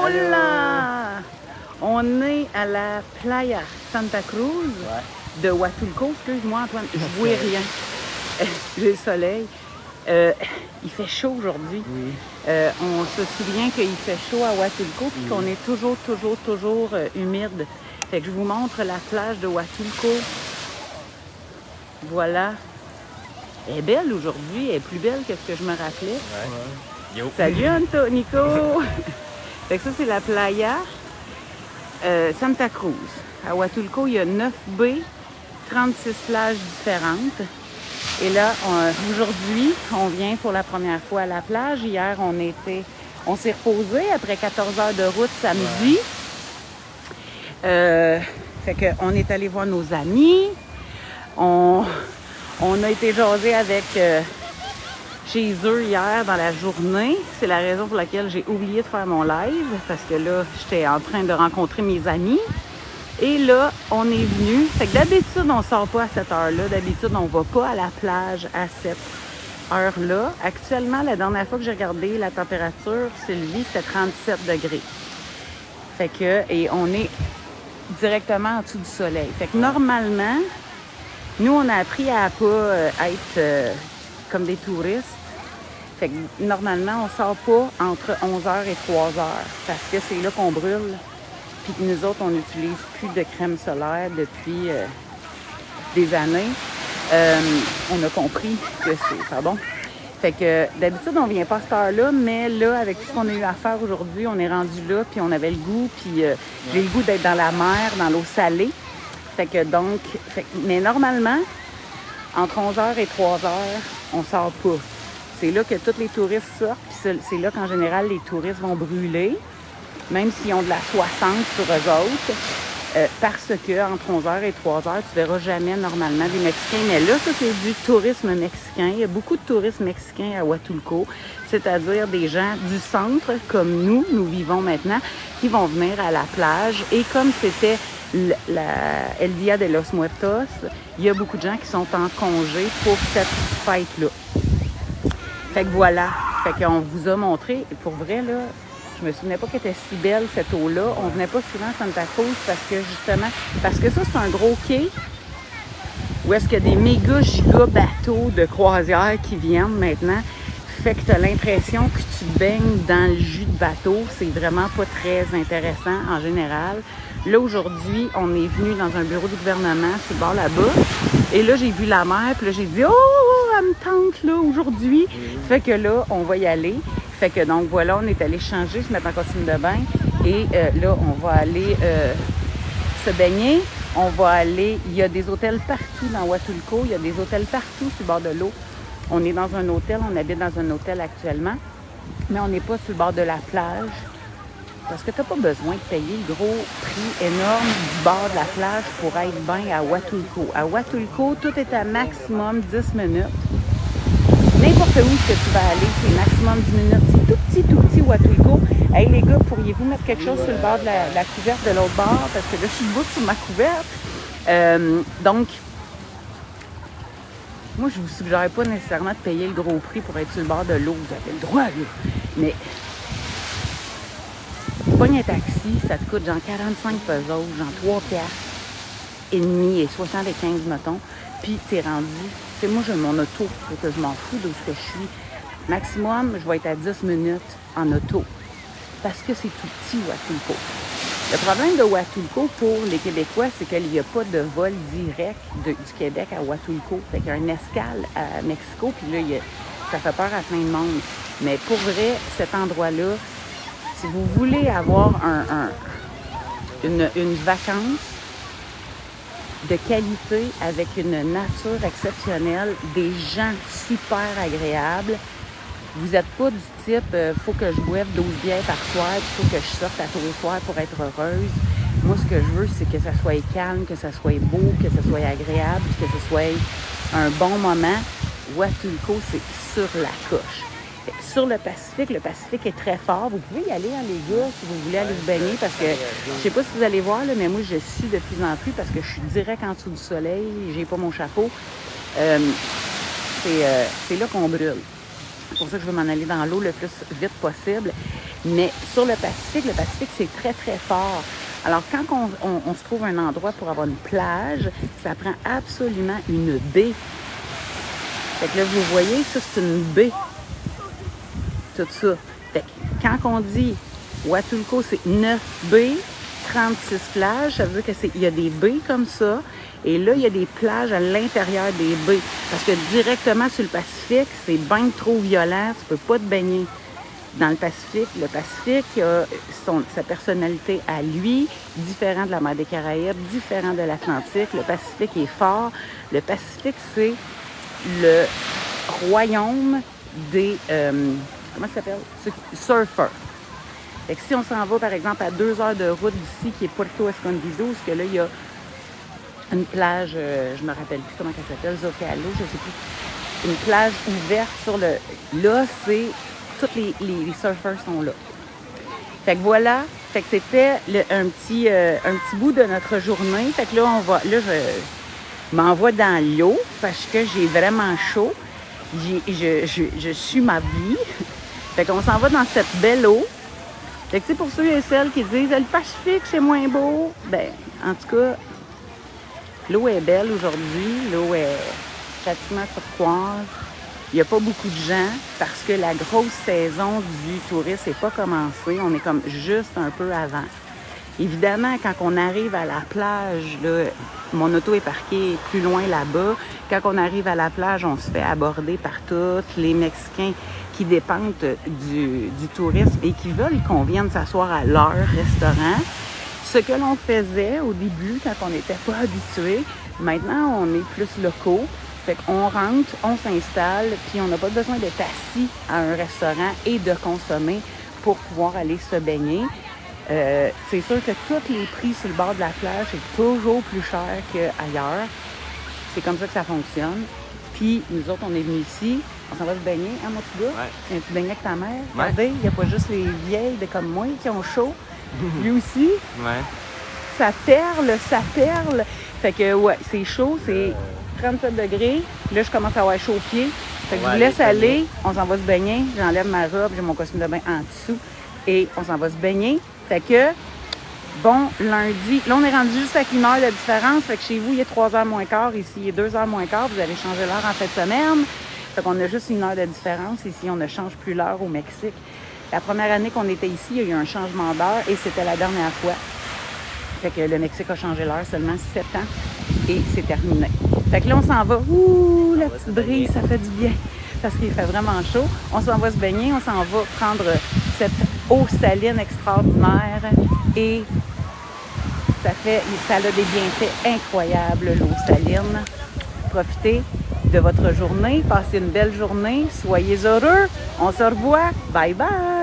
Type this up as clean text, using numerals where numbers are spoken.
Oh là! On est à la Playa Santa Cruz de Huatulco. Excuse-moi, Antoine, je vois rien. J'ai le soleil. Il fait chaud aujourd'hui. Oui. On se souvient qu'il fait chaud à Huatulco puis qu'on est toujours humide. Fait que je vous montre la plage de Huatulco. Voilà. Elle est belle aujourd'hui. Elle est plus belle que ce que je me rappelais. Ouais. Yo. Salut Nico! Fait que ça, c'est la Playa Santa Cruz. À Huatulco, il y a 9 baies, 36 plages différentes. Et là, aujourd'hui, on vient pour la première fois à la plage. Hier, on s'est reposé après 14 heures de route samedi. Fait qu'on est allé voir nos amis. On a été jaser avec chez eux hier dans la journée. C'est la raison pour laquelle j'ai oublié de faire mon live, parce que là, j'étais en train de rencontrer mes amis. Et là, on est venu. Fait que d'habitude, on ne sort pas à cette heure-là. D'habitude, on ne va pas à la plage à cette heure-là. Actuellement, la dernière fois que j'ai regardé la température, Sylvie, c'était 37 degrés. Fait que, et on est directement en dessous du soleil. Fait que normalement, nous, on a appris à pas être comme des touristes. Fait que normalement, on sort pas entre 11h et 3h parce que c'est là qu'on brûle. Puis que nous autres, on n'utilise plus de crème solaire depuis des années. On a compris que c'est... Pardon? Fait que d'habitude, on vient pas à cette heure-là, mais là, avec tout ce qu'on a eu à faire aujourd'hui, on est rendu là, puis on avait le goût, puis j'ai le goût d'être dans la mer, dans l'eau salée. Fait que donc... mais normalement, entre 11h et 3h, on sort pas. C'est là que tous les touristes sortent, puis c'est là qu'en général, les touristes vont brûler. Même s'ils ont de la 60 sur eux autres, parce que entre 11h et 3h, tu verras jamais normalement des Mexicains. Mais là, ça, c'est du tourisme mexicain. Il y a beaucoup de touristes mexicains à Huatulco, c'est-à-dire des gens du centre, comme nous vivons maintenant, qui vont venir à la plage. Et comme c'était El Dia de los Muertos, il y a beaucoup de gens qui sont en congé pour cette fête-là. Fait que voilà. Fait qu'on vous a montré, pour vrai, là, je me souvenais pas qu'elle était si belle, cette eau-là. On venait pas souvent à Santa Cruz parce que ça, c'est un gros quai où est-ce qu'il y a des méga giga bateaux de croisière qui viennent maintenant. Fait que tu as l'impression que tu baignes dans le jus de bateau. C'est vraiment pas très intéressant en général. Là, aujourd'hui, on est venu dans un bureau du gouvernement sur le bord là-bas. Et là, j'ai vu la mer, puis là, j'ai dit « Oh, elle me tente, là, aujourd'hui! » Fait que là, on va y aller. Fait que donc, voilà, on est allé changer, se mettre en costume de bain. Et là, on va aller se baigner. On va aller... Il y a des hôtels partout dans Huatulco. Il y a des hôtels partout sur le bord de l'eau. On est dans un hôtel, on habite dans un hôtel actuellement. Mais on n'est pas sur le bord de la plage. Parce que tu n'as pas besoin de payer le gros prix énorme du bord de la plage pour être bien à Huatulco. À Huatulco, tout est à maximum 10 minutes. N'importe où que tu vas aller, c'est maximum 10 minutes. C'est tout petit Huatulco. Hey les gars, pourriez-vous mettre quelque chose sur le bord de la couverte de l'autre bord? Parce que là, je suis debout sur ma couverte. Donc, moi, je vous suggère pas nécessairement de payer le gros prix pour être sur le bord de l'eau. Vous avez le droit, là. Mais... tu pognes un taxi, ça te coûte genre 45 pesos, genre 3 piastres et demi et 75, mettons. Puis t'es rendu, tu sais, moi j'ai mon auto, donc je m'en fous de ce que je suis. Maximum, je vais être à 10 minutes en auto. Parce que c'est tout petit, Huatulco. Le problème de Huatulco pour les Québécois, c'est qu'il n'y a pas de vol direct du Québec à Huatulco. Fait qu'il y a une escale à Mexico, puis là, ça fait peur à plein de monde. Mais pour vrai, cet endroit-là, si vous voulez avoir une vacance de qualité avec une nature exceptionnelle, des gens super agréables, vous n'êtes pas du type faut que je boive 12 bières par soir, il faut que je sorte à tous les soirs pour être heureuse. Moi, ce que je veux, c'est que ça soit calme, que ça soit beau, que ça soit agréable, que ce soit un bon moment. Huatulco, c'est sur la coche. Sur le Pacifique est très fort. Vous pouvez y aller, hein, les gars, si vous voulez aller vous baigner, parce que je sais pas si vous allez voir, là, mais moi, je suis de plus en plus parce que je suis direct en dessous du soleil, j'ai pas mon chapeau. C'est là qu'on brûle. C'est pour ça que je veux m'en aller dans l'eau le plus vite possible. Mais sur le Pacifique c'est très, très fort. Alors, quand on se trouve un endroit pour avoir une plage, ça prend absolument une baie. Fait que là, vous voyez, ça, c'est une baie. Tout ça. Fait que quand on dit Huatulco, c'est 9 baies, 36 plages, ça veut dire qu'il y a des baies comme ça. Et là, il y a des plages à l'intérieur des baies. Parce que directement sur le Pacifique, c'est bien trop violent, tu peux pas te baigner. Dans le Pacifique a sa personnalité à lui, différent de la mer des Caraïbes, différent de l'Atlantique. Le Pacifique est fort. Le Pacifique, c'est le royaume des... comment ça s'appelle? Surfers. Fait que si on s'en va, par exemple, à 2 heures de route d'ici, qui est Puerto Escondido, parce que là, il y a une plage, je me rappelle plus comment elle s'appelle, Zocalo, je sais plus. Une plage ouverte sur le... Là, c'est... Tous les surfeurs sont là. Fait que voilà. Fait que c'était un petit bout de notre journée. Fait que là, je m'envoie dans l'eau parce que j'ai vraiment chaud. Je suis ma vie. Fait qu'on s'en va dans cette belle eau. Fait que, tu sais, pour ceux et celles qui disent « Le Pacifique, c'est moins beau », ben, en tout cas, l'eau est belle aujourd'hui. L'eau est pratiquement turquoise. Il n'y a pas beaucoup de gens parce que la grosse saison du tourisme n'est pas commencée. On est comme juste un peu avant. Évidemment, quand on arrive à la plage, là, mon auto est parquée plus loin là-bas. Quand on arrive à la plage, on se fait aborder par tous les Mexicains qui dépendent du tourisme et qui veulent qu'on vienne s'asseoir à leur restaurant. Ce que l'on faisait au début, quand on n'était pas habitué, maintenant, on est plus locaux. Fait qu'on rentre, on s'installe, puis on n'a pas besoin d'être assis à un restaurant et de consommer pour pouvoir aller se baigner. C'est sûr que tous les prix sur le bord de la plage, c'est toujours plus cher qu'ailleurs. C'est comme ça que ça fonctionne. Puis nous autres, on est venus ici, on s'en va se baigner, hein, mon petit gars? Ouais. Tu baignes avec ta mère? Ouais. Regardez, il n'y a pas juste les vieilles comme moi qui ont chaud. Lui aussi. Ouais. Ça perle, ça perle. Fait que, ouais, c'est chaud, c'est 37 degrés. Là, je commence à avoir chaud aux pieds. Fait que je vous laisse aller. On s'en va se baigner. J'enlève ma robe, j'ai mon costume de bain en dessous. Et on s'en va se baigner. Fait que, bon, lundi, là, on est rendu juste avec 1 heure de différence. Fait que chez vous, il est 3h moins quart. Ici, il est 2h moins quart. Vous avez changé l'heure en fin de semaine. Fait qu'on a juste 1 heure de différence. Ici, on ne change plus l'heure au Mexique. La première année qu'on était ici, il y a eu un changement d'heure et c'était la dernière fois. Fait que le Mexique a changé l'heure seulement 7 ans et c'est terminé. Fait que là, on s'en va. Ouh, la petite brise, ça fait du bien parce qu'il fait vraiment chaud. On s'en va se baigner, on s'en va prendre cette eau saline extraordinaire et ça a des bienfaits incroyables, l'eau saline. Profitez de votre journée, passez une belle journée, soyez heureux. On se revoit. Bye bye!